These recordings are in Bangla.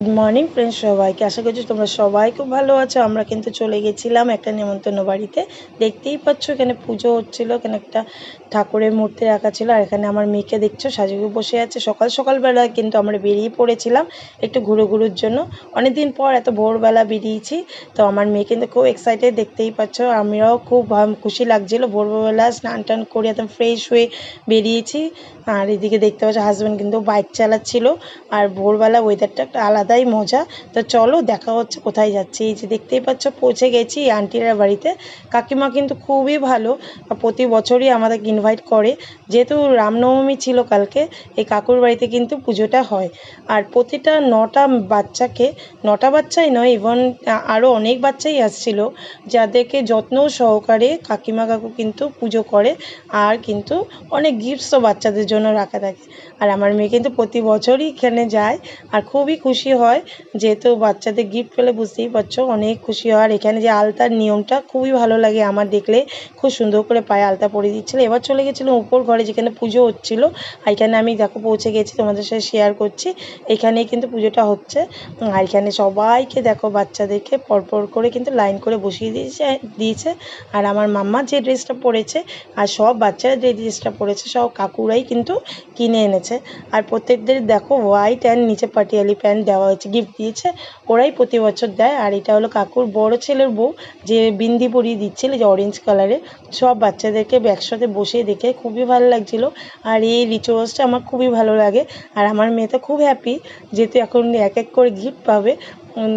গুড মর্নিং ফ্রেন্ডস, সবাইকে আশা করছি তোমরা সবাই খুব ভালো আছো। আমরা কিন্তু চলে গেছিলাম একটা নেমন্তন্ন বাড়িতে। দেখতেই পাচ্ছ এখানে পুজো হচ্ছিল, এখানে একটা ঠাকুরের মূর্তি রাখা ছিল। আর এখানে আমার মেয়েকে দেখছো সাজুগুজু বসে আছে। সকালবেলা কিন্তু আমরা বেরিয়ে পড়েছিলাম একটু ঘুরোর জন্য। অনেকদিন পর এত ভোরবেলা বেরিয়েছি, তো আমার মেয়ে কিন্তু খুব এক্সাইটেড, দেখতেই পাচ্ছ। আমরাও খুব খুশি লাগছিল। ভোরবেলা স্নান টান করে একদম ফ্রেশ হয়ে বেরিয়েছি। আর এদিকে দেখতে পাচ্ছ হাজব্যান্ড কিন্তু বাইক চালাচ্ছিল। আর ভোরবেলা ওয়েদারটা একটা আলাদাই মজা। তো চলো দেখা হচ্ছে কোথায় যাচ্ছি। এই যে দেখতেই পাচ্ছ পৌঁছে গেছি আন্টিরা বাড়িতে। কাকিমা কিন্তু খুবই ভালো, প্রতি বছরই আমাদেরকে ইনভাইট করে। যেহেতু রামনবমী ছিল কালকে, এই কাকুর বাড়িতে কিন্তু পুজোটা হয়। আর প্রতিটা 9টা বাচ্চাকে, 9টা বাচ্চাই নয়, ইভন আরও অনেক বাচ্চাই আসছিল, যাদেরকে যত্ন সহকারে কাকিমা কাকু কিন্তু পুজো করে। আর কিন্তু অনেক গিফটসও বাচ্চাদের জন্য রাখা থাকে। আর আমার মেয়ে কিন্তু প্রতি বছরই এখানে যায় আর খুবই খুশি হয়, যেহেতু বাচ্চাদের গিফট পেলে বুঝতেই পারছো অনেক খুশি হয়। আর এখানে যে আলতার নিয়মটা খুবই ভালো লাগে আমার, দেখলে খুব সুন্দর করে পায়ে আলতা পরিয়ে দিচ্ছিলো। এবার চলে গেছিলো উপর ঘরে যেখানে পুজো হচ্ছিল। আর এখানে আমি দেখো পৌঁছে গেছি, তোমাদের সাথে শেয়ার করছি। এখানেই কিন্তু পুজোটা হচ্ছে। আর এখানে সবাইকে দেখো বাচ্চাদেরকে পরপর করে কিন্তু লাইন করে বসিয়ে দিয়েছে। আর আমার মাম্মা যে ড্রেসটা পরেছে আর সব বাচ্চারা যে ড্রেসটা পরেছে সব কাকুরাই কিন্তু কিনে এনেছে। আর প্রত্যেকদের দেখো হোয়াইট অ্যান্ড নিচে পাটিয়ালি প্যান্ট দেওয়া হয়েছে, গিফট দিয়েছে। ওরাই প্রতি বছর দেয়। আর এটা হলো কাকুর বড় ছেলের বউ, যে বিন্দি পরিয়ে দিচ্ছিল, যে অরেঞ্জ কালারের। সব বাচ্চাদেরকে একসাথে বসে দেখে খুবই ভালো লাগছিল। আর এই রিচুয়ালসটা আমার খুবই ভালো লাগে। আর আমার মেয়ে তো খুব হ্যাপি, যেহেতু এখন এক এক করে গিফট পাবে।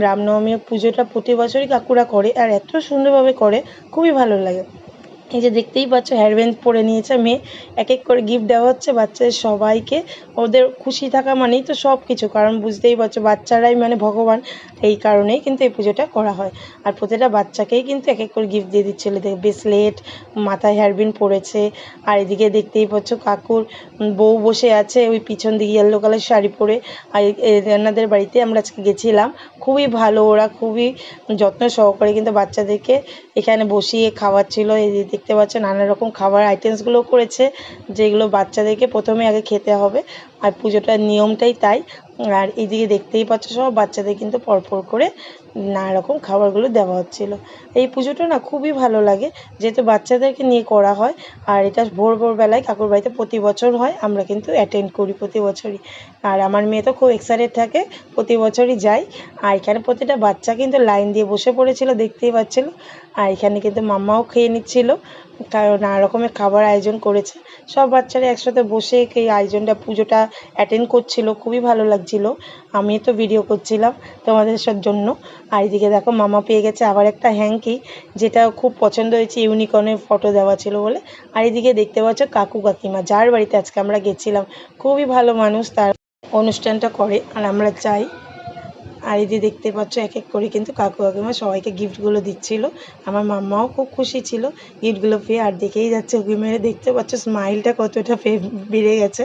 রামনবমী পুজোটা প্রতি বছরই কাকুরা করে আর এত সুন্দরভাবে করে, খুবই ভালো লাগে। এই যে দেখতেই পাচ্ছ হেয়ারব্যান্ড পরে নিয়েছে মেয়ে, এক এক করে গিফট দেওয়া হচ্ছে বাচ্চাদের সবাইকে। ওদের খুশি থাকা মানেই তো সব কিছু, কারণ বুঝতেই পারছো বাচ্চারাই মানে ভগবান। এই কারণেই কিন্তু এই পুজোটা করা হয়। আর প্রতিটা বাচ্চাকেই কিন্তু এক এক করে গিফট দিয়ে দিচ্ছিল। ব্রেসলেট, মাথায় হেয়ারব্যান্ড পরেছে। আর এদিকে দেখতেই পাচ্ছ কাকুর বউ বসে আছে ওই পিছন দিকে ইয়েলো কালার শাড়ি পরে। আর এনাদের বাড়িতে আমরা আজকে গেছিলাম, খুবই ভালো, ওরা খুবই যত্ন সহকারে কিন্তু বাচ্চাদেরকে এখানে বসিয়ে খাওয়াচ্ছিল। এই যে দেখতে পাচ্ছেন নানা রকম খাবার আইটেমসগুলো করেছে, যেগুলো বাচ্চাদেরকে প্রথমে আগে খেতে হবে। আর পুজোটার নিয়মটাই তাই। আর এইদিকে দেখতেই পাচ্ছ সব বাচ্চাদের কিন্তু পরপর করে নানা রকম খাবারগুলো দেওয়া হচ্ছিলো। এই পুজোটা না খুবই ভালো লাগে, যেহেতু বাচ্চাদেরকে নিয়ে করা হয়। আর এটা ভোরবেলায় কাকুর বাড়িতে প্রতি বছর হয়, আমরা কিন্তু অ্যাটেন্ড করি প্রতি বছরই। আর আমার মেয়ে তো খুব এক্সাইটেড থাকে, প্রতি বছরই যাই। আর এখানে প্রতিটা বাচ্চা কিন্তু লাইন দিয়ে বসে পড়েছিল, দেখতেই পাচ্ছিল। আর এখানে কিন্তু মাম্মাও খেয়ে নিচ্ছিল, কারণ নানা রকমের খাবার আয়োজন করেছে। সব বাচ্চারা একসাথে বসে এই আয়োজনটা, পুজোটা অ্যাটেন্ড করছিল, খুবই ভালো লাগছিল। আমি তো ভিডিও করছিলাম তোমাদের জন্য। আর এদিকে দেখো মামা পেয়ে গেছে আবার একটা হ্যাঙ্কি, যেটা খুব পছন্দ হয়েছে, ইউনিকর্নের ফটো দেওয়া ছিল বলে। আর এদিকে দেখতে পাচ্ছ কাকু কাকিমা, যার বাড়িতে আজকে আমরা গেছিলাম, খুবই ভালো মানুষ, তার অনুষ্ঠানটা করে আর আমরা চাই। আর এই যে দেখতে পাচ্ছ এক এক করে কিন্তু কাকু কাকিমা সবাইকে গিফটগুলো দিচ্ছিল। আমার মাম্মাও খুব খুশি ছিল গিফটগুলো পেয়ে। আর দেখেই যাচ্ছে উঁকি মেরে, দেখতে পাচ্ছ স্মাইলটা কতটা বেড়ে গেছে।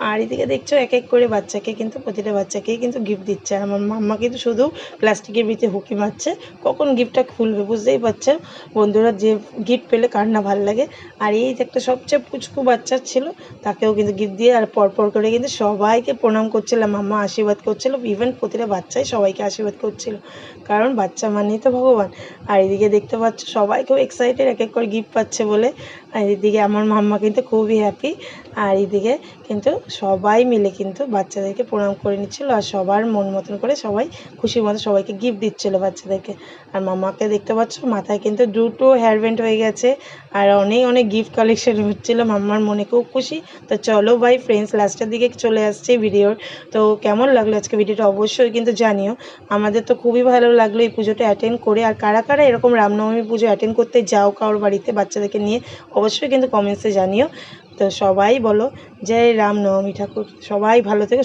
আর এদিকে দেখছো এক এক করে বাচ্চাকে কিন্তু, প্রতিটা বাচ্চাকেই কিন্তু গিফট দিচ্ছে। আর আমার মাম্মা কিন্তু শুধু প্লাস্টিকের ভিতরে হুকি মারছে, কখন গিফটটা খুলবে। বুঝতেই পারছেন বন্ধুরা, যে গিফট পেলে কার না ভালো লাগে। আর এই যে একটা সবচেয়ে পুচকু বাচ্চা ছিল, তাকেও কিন্তু গিফট দিয়ে আর পরপর করে কিন্তু সবাইকে প্রণাম করছিলাম, মাম্মা আশীর্বাদ করছিল। ইভেন প্রতিটা বাচ্চাই সবাইকে আশীর্বাদ করছিল, কারণ বাচ্চা মানেই তো ভগবান। আর এদিকে দেখতে পাচ্ছ সবাই খুব এক্সাইটেড এক এক করে গিফট পাচ্ছে বলে। আর এদিকে আমার মাম্মা কিন্তু খুবই হ্যাপি। আর এইদিকে কিন্তু সবাই মিলে কিন্তু বাচ্চাদেরকে প্রণাম করে নিচ্ছিল, আর সবার মন মতন করে সবাই খুশির মতো সবাইকে গিফট দিচ্ছিলো বাচ্চাদেরকে। আর মাম্মাকে দেখতে পাচ্ছ মাথায় কিন্তু 2টো হেয়ারব্যান্ড হয়ে গেছে, আর অনেক অনেক গিফট কালেকশন হচ্ছিলো। মাম্মার মনে খুব খুশি। তো চলো ভাই ফ্রেন্ডস, লাস্টের দিকে চলে আসছে ভিডিওর। তো কেমন লাগলো আজকে ভিডিওটা অবশ্যই কিন্তু জানিও। আমাদের তো খুবই ভালো লাগলো এই পুজোটা অ্যাটেন্ড করে। আর কারা কারা এরকম রামনবমী পুজো অ্যাটেন্ড করতে যাও কারোর বাড়িতে বাচ্চাদেরকে নিয়ে, অবশ্যই কিন্তু কমেন্টসে জানিও। তো সবাই বলো জয় রামনবমী ঠাকুর, সবাই ভালো থেকো।